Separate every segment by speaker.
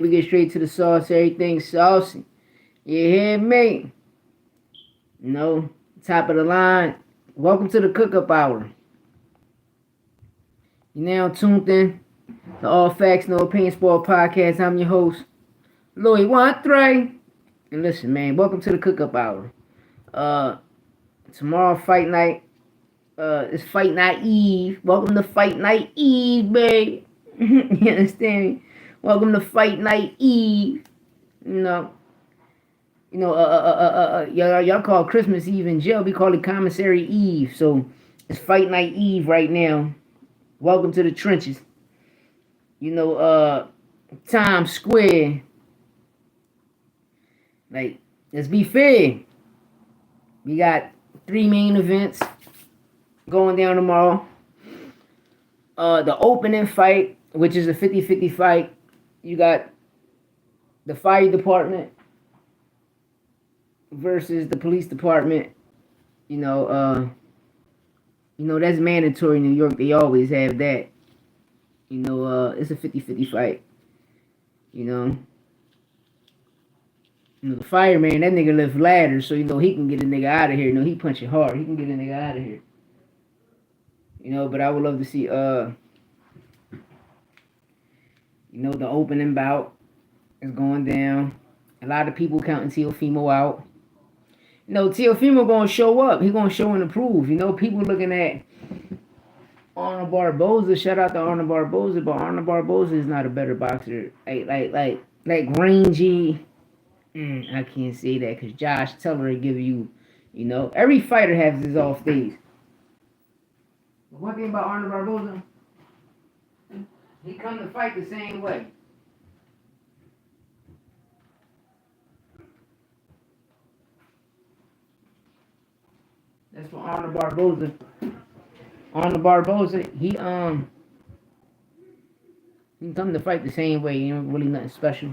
Speaker 1: We get straight to the sauce. Everything saucy. You hear me? No. Top of the line. Welcome to the cook-up hour. You now tuned in to All Facts, No Opinion Sport Podcast. I'm your host, Louis 13. And listen, man, welcome to the cook-up hour. Tomorrow fight night. It's fight night eve. Welcome to fight night eve, babe. You understand me? Welcome to fight night eve. You know, y'all call Christmas Eve in jail. We call it Commissary Eve. So it's Fight Night Eve right now. Welcome to the trenches. Times Square. Like, let's be fair. We got 3 main events going down tomorrow. The opening fight, which is a 50-50 fight. You got the fire department versus the police department. That's mandatory in New York. They always have that. It's a 50-50 fight. The fireman, that nigga lift ladders, so he can get a nigga out of here. He punching hard. He can get a nigga out of here. But I would love to see the opening bout is going down. A lot of people counting Teofimo out. Teofimo gonna show up. He gonna show and approve. People looking at Arnold Barboza. Shout out to Arnold Barboza, but Arnold Barboza is not a better boxer. Like rangy. I can't say that because Josh Teller will give you, every fighter has his off days. But one thing about Arnold Barboza, he come to fight the same way. That's for Arnold Barboza. Arnold Barboza, he come to fight the same way. Really nothing special.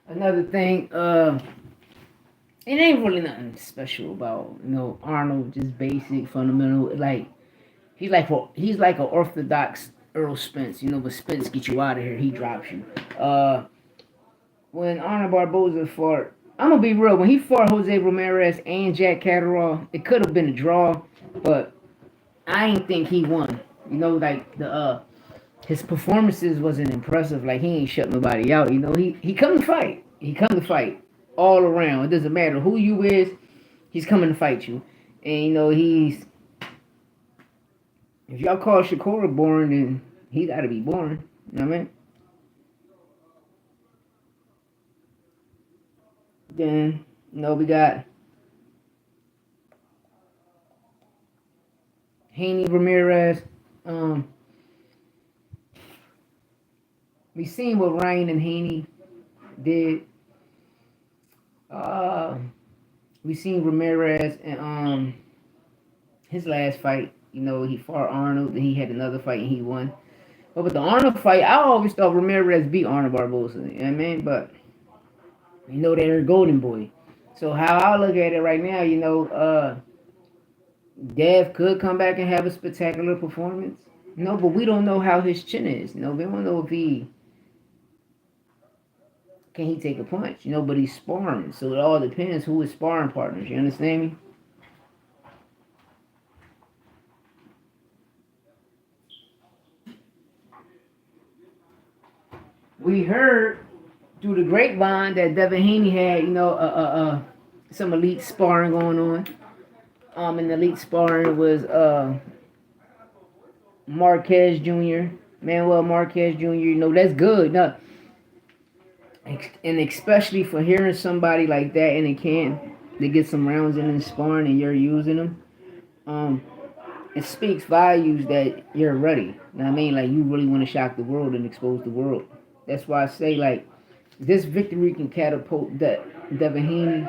Speaker 1: Another thing, it ain't really nothing special about Arnold. Just basic, fundamental. He's like an orthodox Earl Spence, but Spence get you out of here. He drops you. When Arnold Barboza fought, I'm gonna be real. When he fought Jose Ramirez and Jack Catterall, it could have been a draw, but I ain't think he won. His performances wasn't impressive. Like, he ain't shut nobody out. He come to fight. He come to fight all around. It doesn't matter who you is. He's coming to fight you. And he's. If y'all call Shakur boring, then he got to be boring. You know what I mean? Then, we got Haney Ramirez. We seen what Ryan and Haney did. We seen Ramirez and his last fight. He fought Arnold, then he had another fight and he won. But with the Arnold fight, I always thought Ramirez beat Arnold Barboza. You know what I mean? But they're a golden boy. So how I look at it right now, Dev could come back and have a spectacular performance. But we don't know how his chin is. We don't know if can he take a punch. But he's sparring. So it all depends who his sparring partners. You understand me? We heard through the grapevine that Devin Haney had, some elite sparring going on. And the elite sparring was Marquez Jr., Manuel Marquez Jr. That's good. No. And especially for hearing somebody like that in a can, they get some rounds in and sparring and you're using them. It speaks volumes that you're ready. You know what I mean? Like, you really want to shock the world and expose the world. That's why I say, this victory can catapult Devin Haney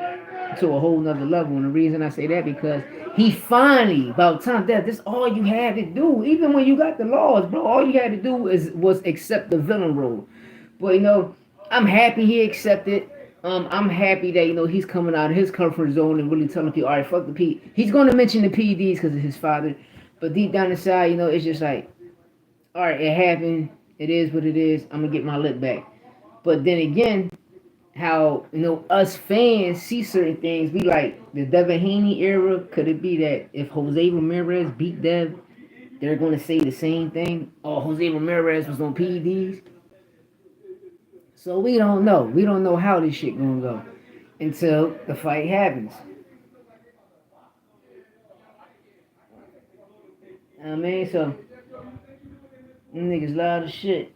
Speaker 1: to a whole nother level. And the reason I say that, because he finally, about time, this all you had to do. Even when you got the laws, bro, all you had to do was accept the villain role. But, I'm happy he accepted. I'm happy that he's coming out of his comfort zone and really telling people, all right, fuck the P. He's going to mention the PEDs because of his father, but deep down inside, it's just like, all right, it happened. It is what it is. I'm gonna get my lip back. But then again, how us fans see certain things. We like the Devin Haney era. Could it be that if Jose Ramirez beat Dev, they're gonna say the same thing? Oh, Jose Ramirez was on PEDs. So we don't know. We don't know how this shit gonna go until the fight happens. I mean, so them niggas loud as shit.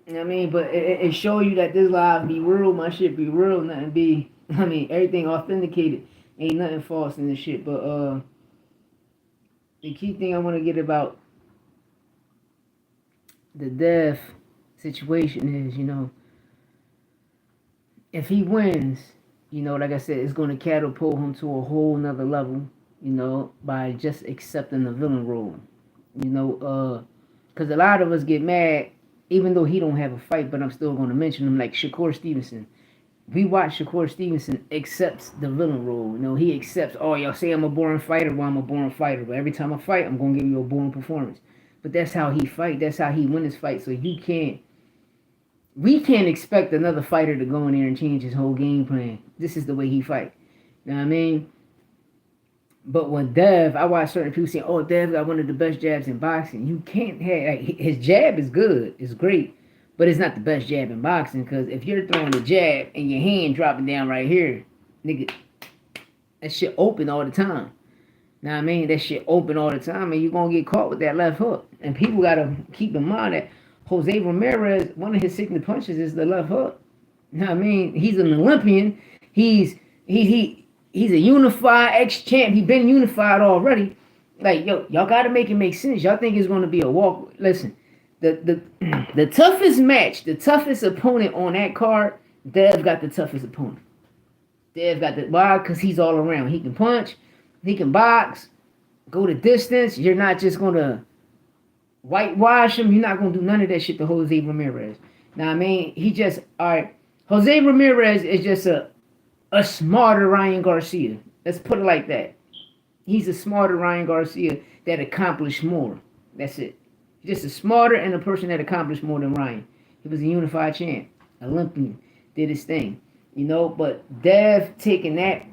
Speaker 1: I mean, but it show you that this live be real. My shit be real. Nothing be. I mean, everything authenticated. Ain't nothing false in this shit. But the key thing I want to get about the Dev situation is, if he wins, like I said, it's going to catapult him to a whole nother level. By just accepting the villain role. Because a lot of us get mad, even though he don't have a fight, but I'm still going to mention him, like Shakur Stevenson. We watch Shakur Stevenson accepts the villain role. He accepts, oh, y'all say I'm a boring fighter, well, I'm a boring fighter. But every time I fight, I'm going to give you a boring performance. But that's how he fight. That's how he win his fight. So we can't expect another fighter to go in there and change his whole game plan. This is the way he fight. You know what I mean? But when Dev, I watch certain people say, oh, Dev got one of the best jabs in boxing. You can't have, like, his jab is good. It's great. But it's not the best jab in boxing, because if you're throwing a jab and your hand dropping down right here, nigga, that shit open all the time. Now I mean, that shit open all the time, and you're going to get caught with that left hook. And people got to keep in mind that Jose Ramirez, one of his signature punches is the left hook. Now I mean, he's an Olympian. He's a unified ex-champ. He been unified already. Like, yo, y'all got to make it make sense. Y'all think it's going to be a walk. Listen, the toughest match, the toughest opponent on that card, Dev got the toughest opponent. Dev got the, why? Because he's all around. He can punch, he can box, go the distance. You're not just going to whitewash him. You're not going to do none of that shit to Jose Ramirez. Now, I mean, all right, Jose Ramirez is just a smarter Ryan Garcia. Let's put it like that. He's a smarter Ryan Garcia that accomplished more. That's it. Just a smarter and a person that accomplished more than Ryan. He was a unified champ, Olympian, did his thing, But Dev taking that.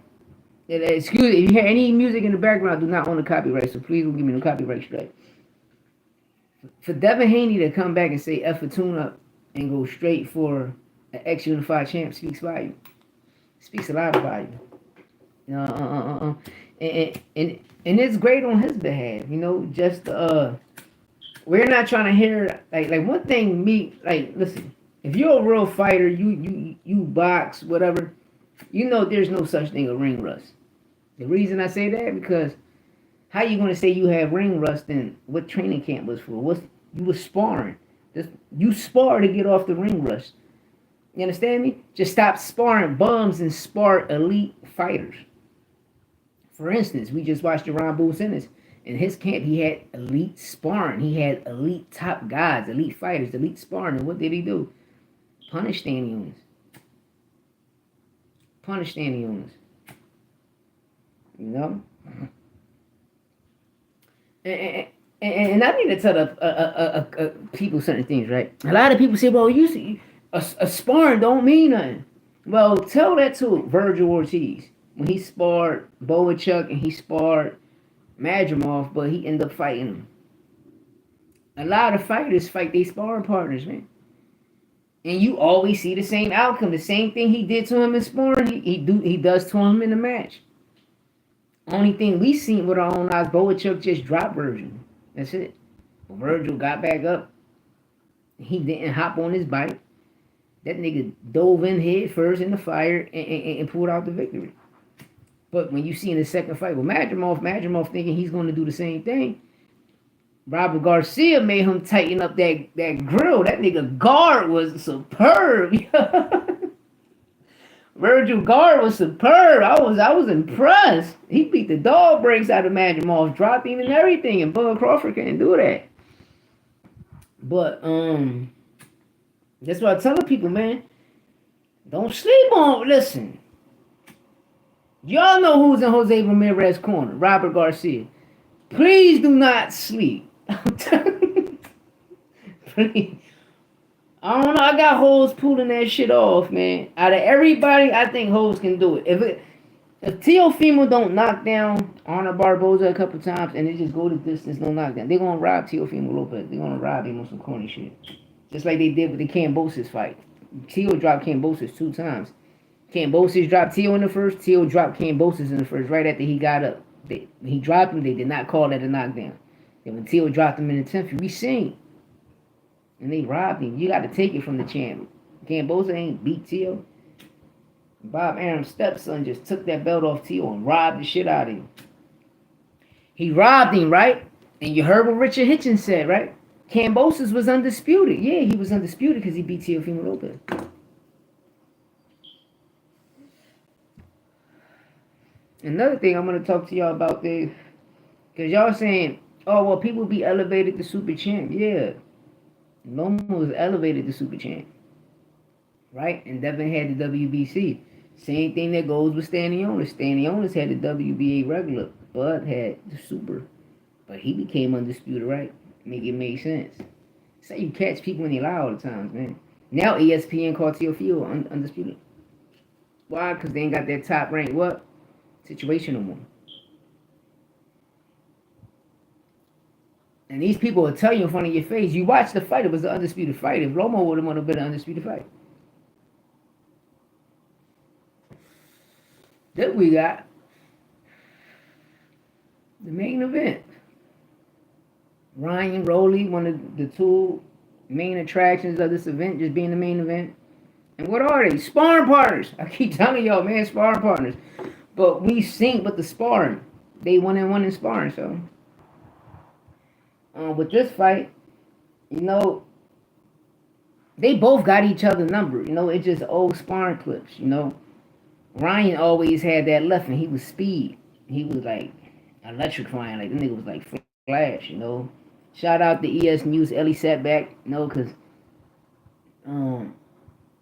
Speaker 1: Excuse me, if you hear any music in the background, I do not own the copyright, so please don't give me no copyright strike. For Devin Haney to come back and say F a tune-up and go straight for an ex-unified champ speaks volume. Speaks a lot of volume. And it's great on his behalf, just we're not trying to hear like one thing listen, if you're a real fighter, you box, whatever, there's no such thing as ring rust. The reason I say that, because how you gonna say you have ring rust and what training camp was for? You was sparring. You spar to get off the ring rust. You understand me? Just stop sparring bums and spar elite fighters. For instance, we just watched Jerron Bull-Simmons. In his camp, he had elite sparring. He had elite top guys, elite fighters, elite sparring. And what did he do? Punish standing units. Punish standing units. And I need to tell people certain things, right? A lot of people say, well, you see, a sparring don't mean nothing. Well, tell that to Virgil Ortiz. When he sparred Boachuk and he sparred Madrimov, but he ended up fighting him. A lot of fighters fight their sparring partners, man. And you always see the same outcome. The same thing he did to him in sparring, he does to him in the match. Only thing we seen with our own eyes, Boachuk just dropped Virgil. That's it. Virgil got back up. He didn't hop on his bike. That nigga dove in head first in the fire and pulled out the victory. But when you see in the second fight with Madrimov thinking he's going to do the same thing, Robert Garcia made him tighten up that grill. That nigga guard was superb. Virgil guard was superb. I was impressed. He beat the dog breaks out of Madrimov, dropped him and everything, and Bud Crawford can't do that. But that's what I tell people, man. Don't sleep on. Listen, y'all know who's in Jose Ramirez's corner. Robert Garcia. Please do not sleep. Please. I don't know. I got hoes pulling that shit off, man. Out of everybody, I think hoes can do it. If Teofimo don't knock down Arnold Barboza a couple times and they just go the distance, no knockdown, they're gonna rob Teofimo a little bit. They're gonna rob him on some corny shit, just like they did with the Cambosis fight. Teo dropped Cambosis 2 times. Cambosis dropped Teo in the first. Teo dropped Cambosis in the first. Right after he got up, he dropped him. They did not call that a knockdown. Then when Teo dropped him in the 10th, we seen, and they robbed him. You got to take it from the champ. Cambosis ain't beat Teo. Bob Arum's stepson just took that belt off Teo and robbed the shit out of him. He robbed him, right? And you heard what Richard Hitchens said, right? Cambosis was undisputed. Yeah, he was undisputed because he beat Teofimo Lopez. Another thing I'm going to talk to y'all about this, because y'all saying, oh, well, people be elevated to super champ. Yeah. Loma was elevated to super champ. Right? And Devin had the WBC. Same thing that goes with Stanionis. Stanionis had the WBA regular. Bud had the super. But he became undisputed, right? Make it make sense. So you catch people when they lie all the time, man. Now ESPN called Teofimo undisputed. Why? Because they ain't got that top rank what? Situation no more. And these people will tell you in front of your face, you watched the fight, it was an undisputed fight. If Lomo would have been an undisputed fight. Then we got the main event. Ryan Rowley, one of the 2 main attractions of this event, just being the main event. And what are they? Sparring partners. I keep telling y'all, man, sparring partners. But we sync with the sparring. They 1-1 in sparring, so. With this fight, you know, they both got each other number. You know, it's just old sparring clips, you know. Ryan always had that left, and he was speed. He was like electrifying, like the nigga was like Flash, you know. Shout out to ES News, Ellie Setback, you know, because, you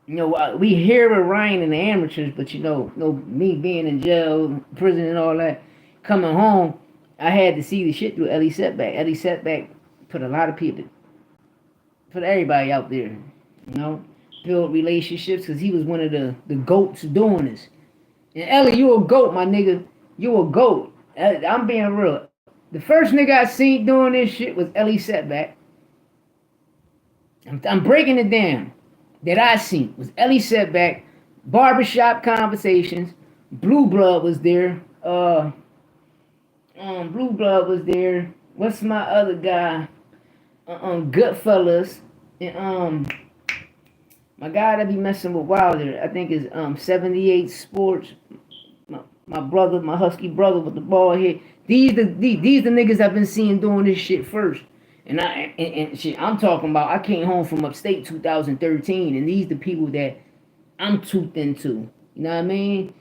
Speaker 1: know, we hear with Ryan in the amateurs, but you know, me being in jail, prison, and all that, coming home, I had to see the shit through Ellie Setback. Ellie Setback put a lot of people, put everybody out there, you know, build relationships, because he was one of the GOATs doing this. And Ellie, you a GOAT, my nigga. You a GOAT. I'm being real. The first nigga I seen doing this shit was Ellie Setback. I'm breaking it down. That I seen was Ellie Setback, Barbershop Conversations, Blue Blood was there. Blue Blood was there. What's my other guy? Goodfellas. And my guy that be messing with Wilder, I think is 78 Sports. My brother, my husky brother with the ball head. These the niggas I've been seeing doing this shit first. And shit, I'm talking about, I came home from upstate 2013, and these the people that I'm toothed into. You know what I mean?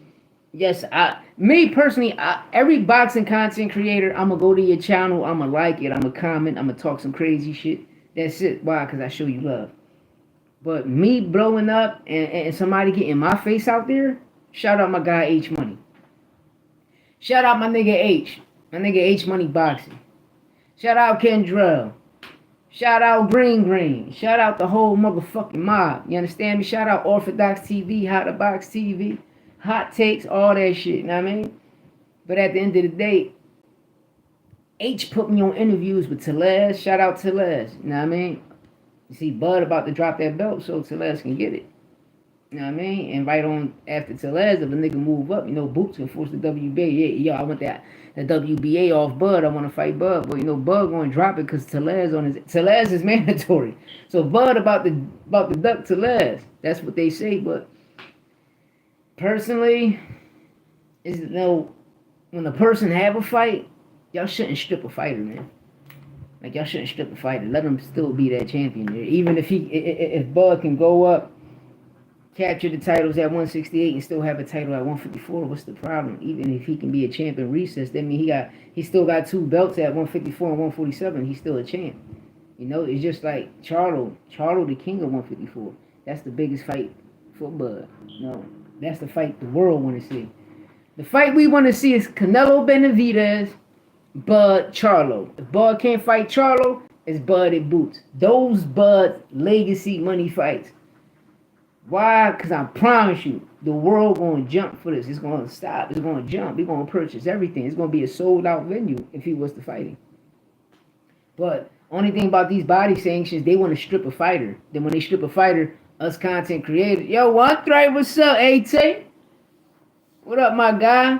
Speaker 1: Yes, me personally, every boxing content creator, I'm gonna go to your channel, I'm gonna like it, I'm gonna comment, I'm gonna talk some crazy shit. That's it. Why? Because I show you love. But me blowing up and somebody getting my face out there, shout out my guy H Money. Shout out my nigga H. My nigga H Money Boxing. Shout out Kendrell. Shout out Green. Shout out the whole motherfucking mob. You understand me? Shout out Orthodox TV, How to Box TV, Hot Takes, all that shit. You know what I mean? But at the end of the day, H put me on interviews with Tellez. Shout out Tellez. You know what I mean? You see Bud about to drop that belt so Tellez can get it. You know what I mean? And right on after Tellez, if a nigga move up, you know, Boots can force the WBA. Yeah, I want the WBA off Bud. I want to fight Bud. But, you know, Bud going to drop it because Tellez is mandatory. So Bud about to duck Tellez. That's what they say. But personally, is you know, when a person have a fight, y'all shouldn't strip a fighter, man. Like, y'all shouldn't strip a fighter. Let him still be that champion there. Even if Bud can go up, capture the titles at 168 and still have a title at 154, what's the problem? Even if he can be a champ in recess, that means he still got 2 belts at 154 and 147. He's still a champ. You know, it's just like Charlo the king of 154. That's the biggest fight for Bud. No, that's the fight the world want to see. The fight we want to see is Canelo Benavidez, Bud Charlo. If Bud can't fight Charlo, it's Bud at Boots. Those Bud legacy money fights. Why? Because I promise you, the world going to jump for this. It's going to stop. It's going to jump. We're going to purchase everything. It's going to be a sold out venue if he was to fight him. But only thing about these body sanctions, they want to strip a fighter. Then when they strip a fighter, us content creators, yo, what's up, AT? What up, my guy?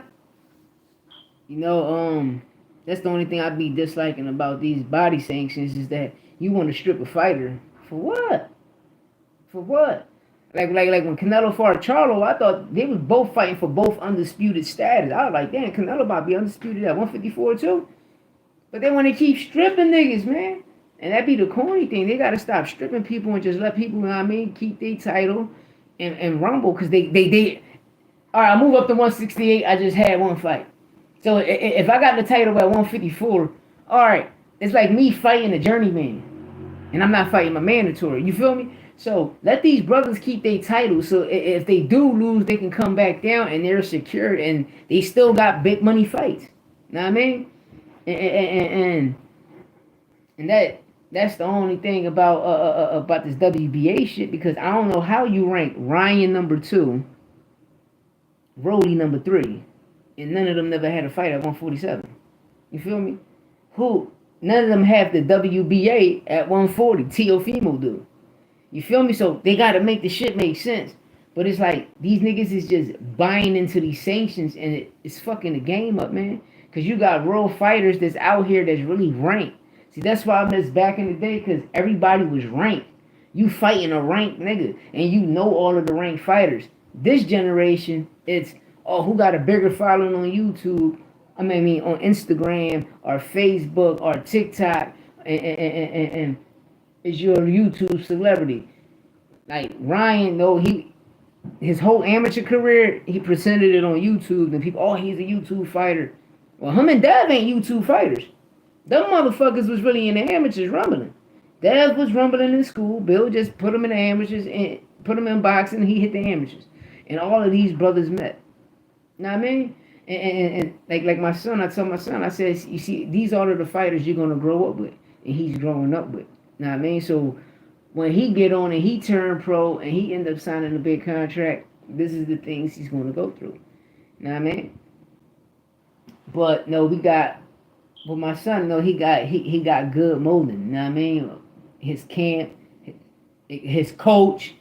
Speaker 1: You know, that's the only thing I be disliking about these body sanctions is that you want to strip a fighter. For what? For what? Like when Canelo fought Charlo, I thought they was both fighting for both undisputed status. I was like, damn, Canelo about to be undisputed at 154 too. But they want to keep stripping niggas, man. And that be the corny thing. They got to stop stripping people and just let people, you know what I mean, keep their title and rumble. Because they all right, I move up to 168. I just had one fight. So if I got the title at 154, all right, it's like me fighting a journeyman. And I'm not fighting my mandatory. You feel me? So let these brothers keep their titles. So if they do lose, they can come back down and they're secured and they still got big money fights. You know what I mean? And that's the only thing about this WBA shit, because I don't know how you rank Ryan number 2, Rody number 3, and none of them never had a fight at 147. You feel me? None of them have the WBA at 140. Teofimo do. You feel me? So they got to make the shit make sense. But it's like these niggas is just buying into these sanctions, and it's fucking the game up, man. Because you got real fighters that's out here that's really ranked. See, that's why I miss back in the day, because everybody was ranked. You fighting a ranked nigga, and you know all of the ranked fighters. This generation, it's, who got a bigger following on YouTube, I mean on Instagram, or Facebook, or TikTok, and is your YouTube celebrity. Like Ryan, though, his whole amateur career, he presented it on YouTube, and people, he's a YouTube fighter. Well, him and Dev ain't YouTube fighters. Them motherfuckers was really in the amateurs rumbling. Dev was rumbling in school. Bill just put him in the amateurs and put him in boxing, and he hit the amateurs. And all of these brothers met. Know what I mean? And like my son, I told my son, I said, you see, these are the fighters you're going to grow up with. And he's growing up with. Know what I mean? So when he get on and he turn pro and he end up signing a big contract, this is the things he's going to go through. Know what I mean? But no, with my son, no, he got good molding. You know what I mean? His camp, his coach,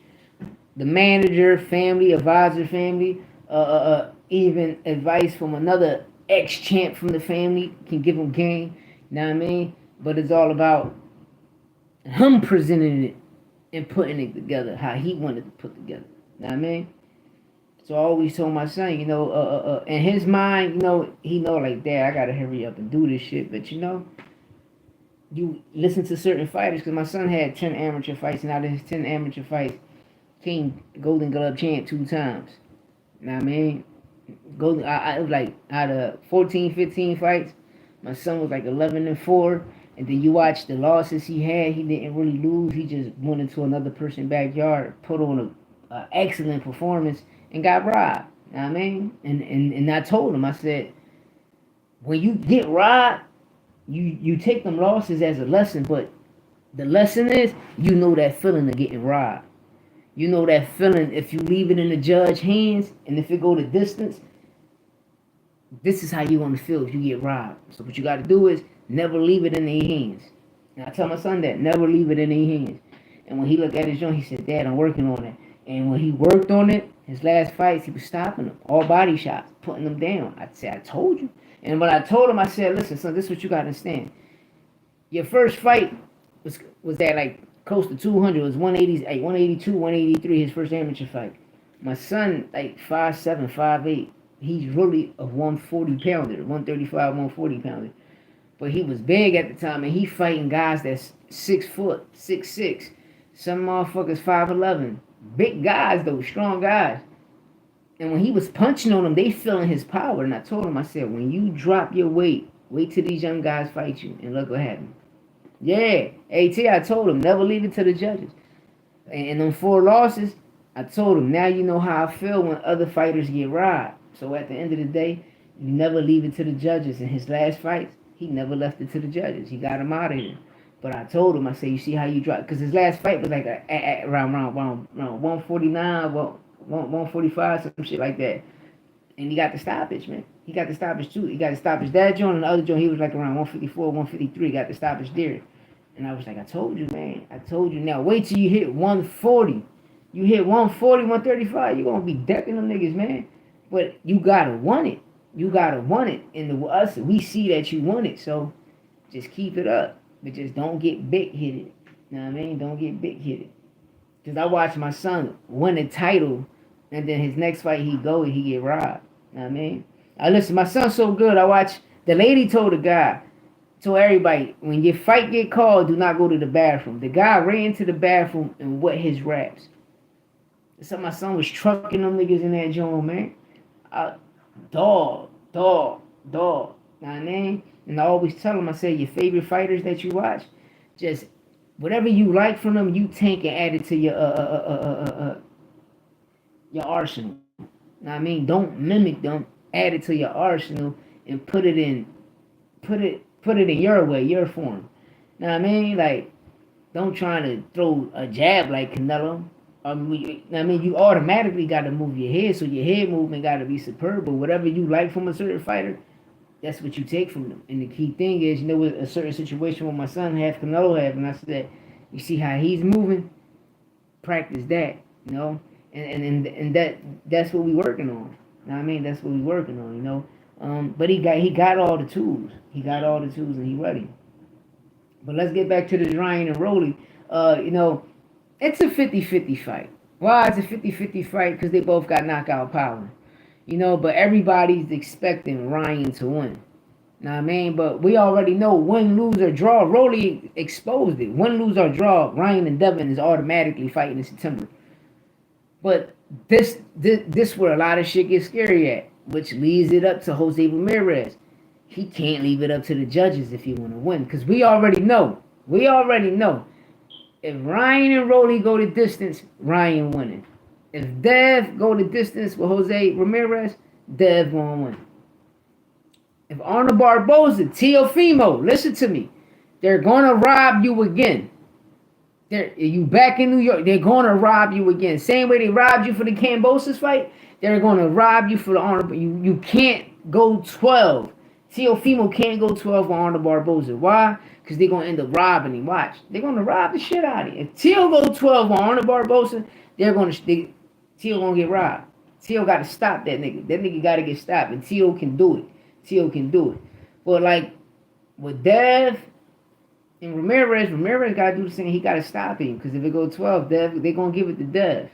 Speaker 1: the manager, family, advisor, family, even advice from another ex-champ from the family can give him game. You know what I mean? But it's all about him presenting it and putting it together how he wanted to put together. You know what I mean? So I always told my son, you know, in his mind, you know, he know like, Dad, I gotta hurry up and do this shit. But you know, you listen to certain fighters, because my son had 10 amateur fights, and out of his 10 amateur fights, came Golden Glove champ 2 times. You know what I mean? I was like, out of 14, 15 fights, my son was like 11-4. And then you watch the losses he had, he didn't really lose. He just went into another person's backyard, put on an excellent performance, and got robbed. You know what I mean? And I told him, I said, when you get robbed, you take them losses as a lesson, but the lesson is, you know that feeling of getting robbed. You know that feeling if you leave it in the judge's hands, and if it go the distance, this is how you want to feel if you get robbed. So what you got to do is never leave it in their hands. And I tell my son that, never leave it in their hands. And when he looked at his joint, he said, Dad, I'm working on it. And when he worked on it, his last fights, he was stopping them. All body shots, putting them down. I said, I told you. And when I told him, I said, listen, son, this is what you got to understand. Your first fight was at like close to 200. It was 180, 182, 183, his first amateur fight. My son, like 5'7", 5'8". He's really a 140 pounder, 135, 140 pounder. But he was big at the time, and he fighting guys that's 6 foot, 6'6". Some motherfuckers 5'11". Big guys though, strong guys. And when he was punching on them, they feeling his power. And I told him, I said, when you drop your weight, wait till these young guys fight you, and look what happened. Yeah, AT, I told him, never leave it to the judges. And them 4 losses, I told him, now you know how I feel when other fighters get robbed. So at the end of the day, you never leave it to the judges. In his last fights, he never left it to the judges. He got him out of here. But I told him, I said, you see how you drop, because his last fight was like around 149, 145, some shit like that. And he got the stoppage, man. He got the stoppage too. He got the stoppage that joint, and the other joint, he was like around 154, 153. Got the stoppage there. And I was like, I told you, man. I told you. Now wait till you hit 140. You hit 140, 135, you're going to be decking them niggas, man. But you got to want it. You got to want it. And us, we see that you want it. So just keep it up. But just don't get big-headed. You know what I mean? Don't get big-headed. Because I watched my son win a title, and then his next fight, he go and he get robbed. You know what I mean? Listen, my son's so good. I watch, the lady told the guy, told everybody, when your fight get called, do not go to the bathroom. The guy ran to the bathroom and wet his raps. So my son was trucking them niggas in that joint, man. Dog. You know what I mean? And I always tell them, I say, your favorite fighters that you watch, just whatever you like from them, you take and add it to your arsenal. You know what I mean? Don't mimic them. Add it to your arsenal and put it in your way, your form. You know what I mean? Like, don't try to throw a jab like Canelo. I mean, you automatically got to move your head, so your head movement got to be superb. But whatever you like from a certain fighter, that's what you take from them. And the key thing is, you know, with a certain situation where my son have, Canelo have, and I said, you see how he's moving? Practice that, you know? And that's what we working on. You know what I mean? That's what we working on, you know? But he got all the tools. He got all the tools and he ready. But let's get back to the Ryan and Rolly. You know, it's a 50-50 fight. Why it's a 50-50 fight? Because they both got knockout power. You know, but everybody's expecting Ryan to win. Know what I mean? But we already know win, lose, or draw. Rolly exposed it. Win, lose, or draw, Ryan and Devin is automatically fighting in September. But this where a lot of shit gets scary at, which leads it up to Jose Ramirez. He can't leave it up to the judges if he want to win. Because we already know. If Ryan and Rolly go the distance, Ryan winning. If Dev go the distance with Jose Ramirez, Dev gonna win. If Arnold Barboza, Teofimo, listen to me, they're gonna rob you again. You back in New York, they're gonna rob you again. Same way they robbed you for the Kambosos fight, they're gonna rob you for the Arnold. You can't go 12. Teofimo can't go 12 on Arnold Barboza. Why? Because they're going to end up robbing him. Watch. They're going to rob the shit out of him. If Teo go 12 on Arnold Barboza, Teo going to get robbed. Teo got to stop that nigga. That nigga got to get stopped. And Teo can do it. But like with Dev and Ramirez got to do the same. He got to stop him. Because if it go 12, Dev, they're going to give it to Dev.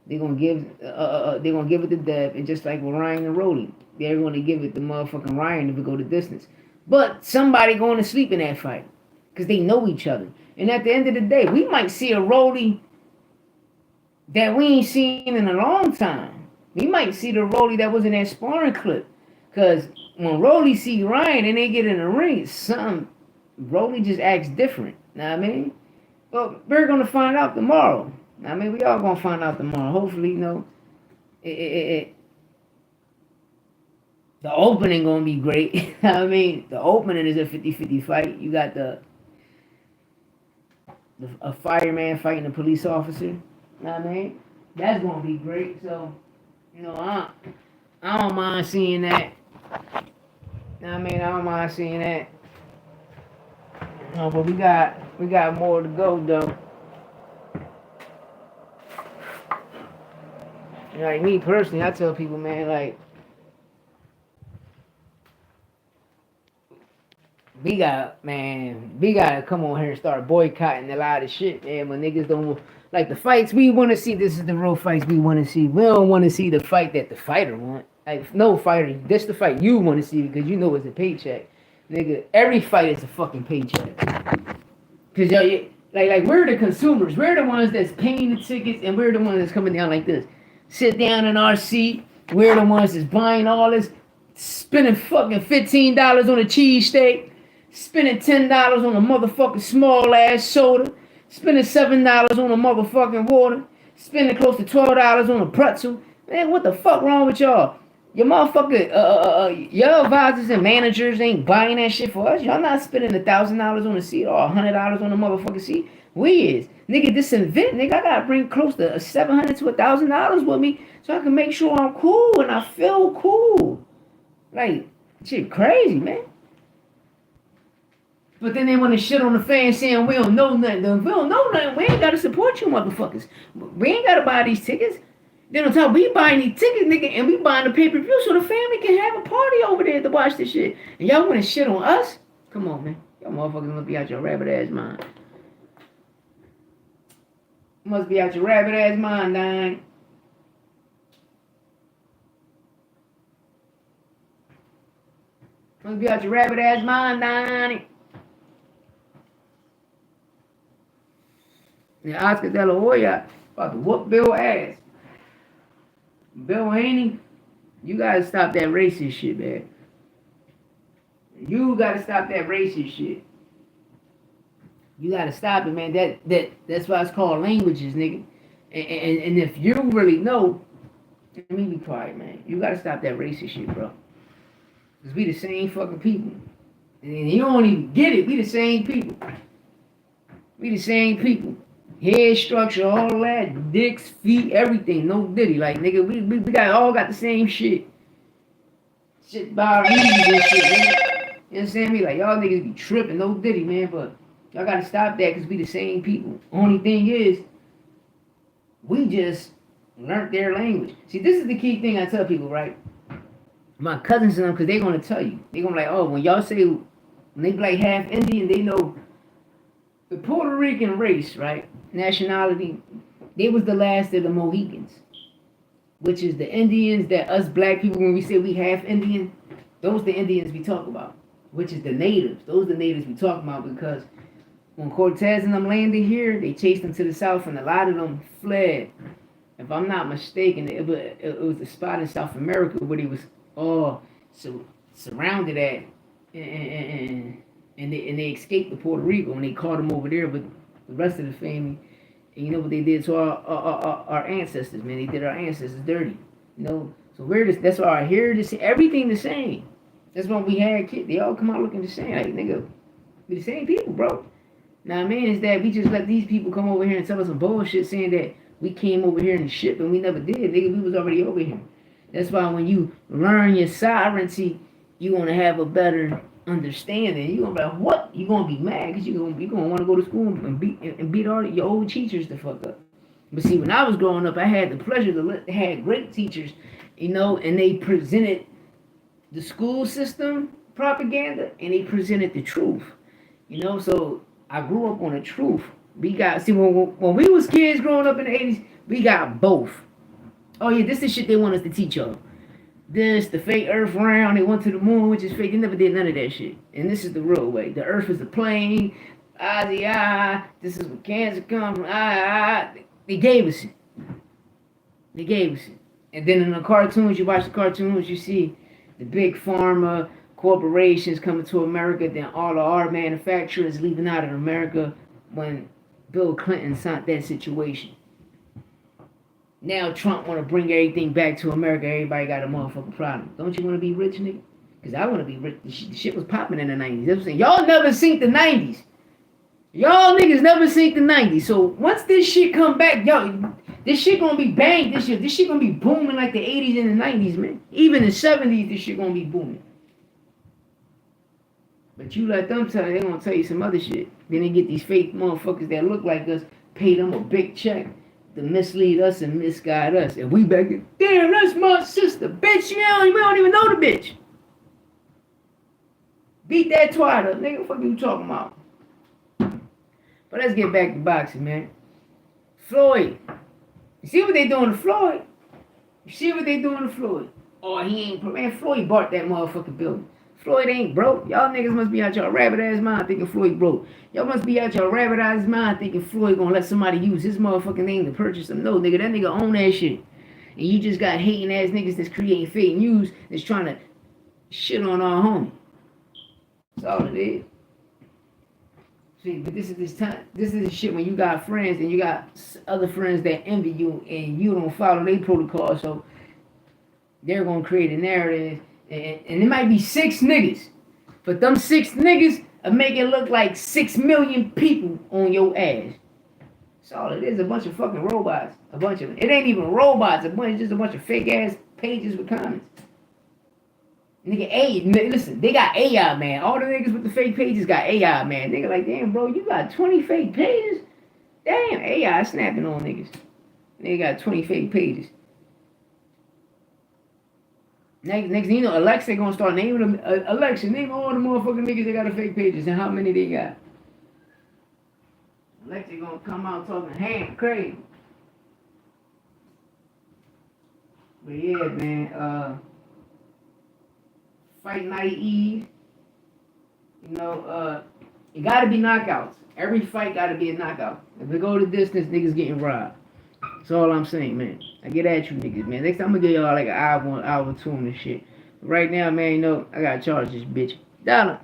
Speaker 1: They're going to give it to Dev. And just like with Ryan and Rolly, they're going to give it to motherfucking Ryan if it go the distance. But somebody going to sleep in that fight because they know each other. And at the end of the day, we might see a Rolly that we ain't seen in a long time. We might see the Rolly that was in that sparring clip. Because when Rolly see Ryan and they get in the ring, Rolly just acts different. Know what I mean? But we're going to find out tomorrow. I mean, we all going to find out tomorrow. Hopefully, you know, the opening gonna be great. I mean, the opening is a 50-50 fight. You got a fireman fighting a police officer. You know what I mean? That's gonna be great. So, you know, I don't mind seeing that. You know what I mean? I don't mind seeing that. But we got more to go though. Like me personally, I tell people, man, like, we gotta come on here and start boycotting a lot of shit, man. When niggas don't like the fights we want to see, this is the real fights we want to see. We don't want to see the fight that the fighter want. Like, no fighter, this the fight you want to see because you know it's a paycheck. Nigga, every fight is a fucking paycheck. Cause like we're the consumers. We're the ones that's paying the tickets and we're the ones that's coming down like this. Sit down in our seat. We're the ones that's buying all this, spending fucking $15 on a cheesesteak. Spending $10 on a motherfucking small ass soda. Spending $7 on a motherfucking water. spending close to $12 on a pretzel. Man, what the fuck wrong with y'all? Your motherfucker, your advisors and managers ain't buying that shit for us. Y'all not spending $1,000 on a seat or $100 on a motherfucking seat. We is. Nigga, this event, nigga, I gotta bring close to $700 to $1,000 with me so I can make sure I'm cool and I feel cool. Like, shit crazy, man. But then they want to shit on the fans saying we don't know nothing. If we don't know nothing, we ain't got to support you motherfuckers. We ain't got to buy these tickets. Then on top, we buying these tickets, nigga, and we buying the pay-per-view so the family can have a party over there to watch this shit. And y'all want to shit on us? Come on, man. Y'all motherfuckers must be out your rabbit-ass mind. Must be out your rabbit-ass mind, dang. Must be out your rabbit-ass mind, dang. And Oscar De La Hoya about to whoop Bill ass. Bill Haney, you gotta stop that racist shit, man. You gotta stop that racist shit. You gotta stop it, man. That's why it's called languages, nigga. And if you really know, let me be quiet, man. You gotta stop that racist shit, bro. Cause we the same fucking people. And you don't even get it. We the same people. We the same people. Head structure, all that, dicks, feet, everything, no diddy. Like, nigga, we all got the same shit. Shit by reasons and shit, nigga. You understand me? Like, y'all niggas be tripping, no diddy, man, but y'all gotta stop that because we the same people. Only thing is, we just learned their language. See, this is the key thing I tell people, right? My cousins and them, because they're gonna tell you. They're gonna be like, oh, when y'all say, when they be like half Indian, they know the Puerto Rican race, right? Nationality, they was the last of the Mohicans, which is the Indians that us black people, when we say we half Indian, those the Indians we talk about, which is the natives. Those the natives we talk about because when Cortez and them landed here, they chased them to the south and a lot of them fled. If I'm not mistaken, it was a spot in South America where they was all surrounded at and they escaped to Puerto Rico and they caught them over there with the rest of the family. And you know what they did to our ancestors, man? They did our ancestors dirty. You know, so that's why our heritage, everything the same. That's why we had kids. They all come out looking the same. Like, nigga, we the same people, bro. Now, man, is that we just let these people come over here and tell us some bullshit saying that we came over here in the ship and we never did. Nigga, we was already over here. That's why when you learn your sovereignty, you want to have a better understanding. You gonna be like, what? You gonna be mad because you gonna want to go to school and beat all your old teachers the fuck up. But see, when I was growing up, I had the pleasure to have great teachers, you know, and they presented the school system propaganda and they presented the truth, you know. So I grew up on the truth. We got when we was kids growing up in the 80s, we got both. Oh yeah, this is the shit they want us to teach y'all. This, the fake earth round, they went to the moon, which is fake. They never did none of that shit. And this is the real way. The earth is a plane. This is where cancer comes from. They gave us it. They gave us it. And then in the cartoons, you watch the cartoons, you see the big pharma corporations coming to America, then all of our manufacturers leaving out of America when Bill Clinton signed that situation. Now Trump want to bring everything back to America. Everybody got a motherfucking problem. Don't you want to be rich, nigga? Because I want to be rich. The shit was popping in the 90s. That's what I'm saying. Y'all never seen the 90s. Y'all niggas never seen the 90s. So once this shit come back, y'all, this shit gonna be banged this year. This shit gonna be booming like the 80s and the 90s, man. Even the 70s, this shit gonna be booming. But you let them tell you, they gonna tell you some other shit. Then they get these fake motherfuckers that look like us, pay them a big check to mislead us and misguide us. And we back in, damn, that's my sister. Bitch, we don't even know the bitch. Beat that twat up, nigga. What the fuck you talking about? But let's get back to boxing, man. Floyd. You see what they doing to Floyd? You see what they doing to Floyd? Oh, he ain't, man, Floyd bought that motherfucking building. Floyd ain't broke. Y'all niggas must be out your rabbit-ass mind thinking Floyd broke. Y'all must be out your rabbit-ass mind thinking Floyd gonna let somebody use his motherfucking name to purchase him. No, nigga, that nigga own that shit. And you just got hating-ass niggas that's creating fake news that's trying to shit on our homie. That's all it is. See, but this is the shit when you got friends and you got other friends that envy you and you don't follow their protocol, so they're gonna create a narrative, and it might be 6 niggas, but them 6 niggas will make it look like 6 million people on your ass. That's all it is, a bunch of fucking robots. It ain't even robots, just a bunch of fake ass pages with comments. Listen, they got AI, man. All the niggas with the fake pages got AI, man. Nigga like, damn, bro, you got 20 fake pages? Damn, AI snapping on niggas. They got 20 fake pages. Next thing you know, Alexa gonna start naming them. Alexa, name all the motherfucking niggas that got the fake pages and how many they got. Alexa gonna come out talking ham crazy. But yeah, man, Fight Night Eve. You know, it gotta be knockouts. Every fight gotta be a knockout. If it go the distance, niggas getting robbed. That's all I'm saying, man. I get at you niggas, man. Next time I'm gonna give y'all like an hour, 2 on this shit. But right now, man, you know, I gotta charge this bitch $1.